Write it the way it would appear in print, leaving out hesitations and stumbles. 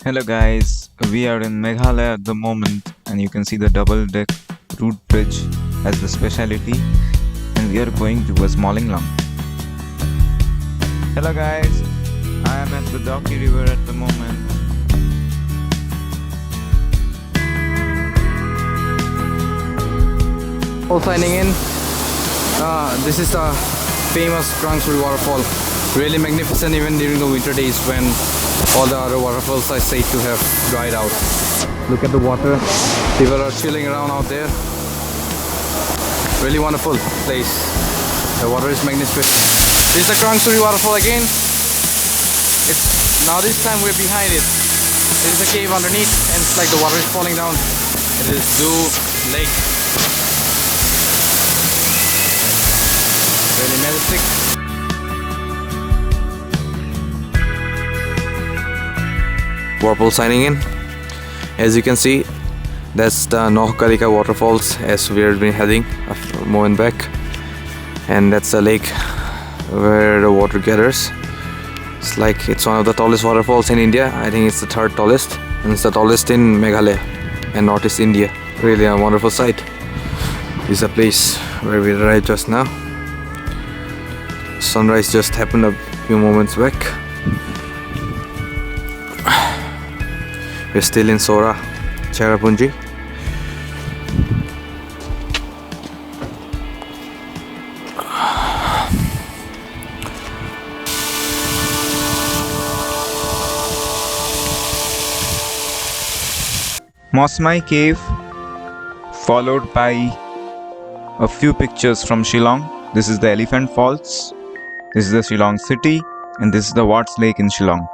Hello guys, we are in Meghalaya at the moment and you can see the double deck root bridge as the speciality and we are going towards Mawlynong. Hello guys, I am at the Dawki river at the moment. All signing in. This is the famous Krang waterfall. Really magnificent even during the winter days when all the other waterfalls are said to have dried out. Look at the water. People are chilling around out there. Really wonderful place. The water is magnificent. This is the Krang waterfall again. Now this time we're behind it. There is a cave underneath and it's like the water is falling down. It is Zoo Lake. Really majestic. Waterfall signing in. As you can see, that's the Nohkalikai Waterfalls as we have been heading a moment back, and that's the lake where the water gathers. It's one of the tallest waterfalls in India. I think it's the third tallest, and it's the tallest in Meghalaya and Northeast India. Really a wonderful sight. This is a place where we arrived just now. Sunrise just happened a few moments back. We're still in Sora, Cherrapunji. Mawsmai cave, followed by a few pictures from Shillong. This is the Elephant Falls, this is the Shillong city, and this is the Watts Lake in Shillong.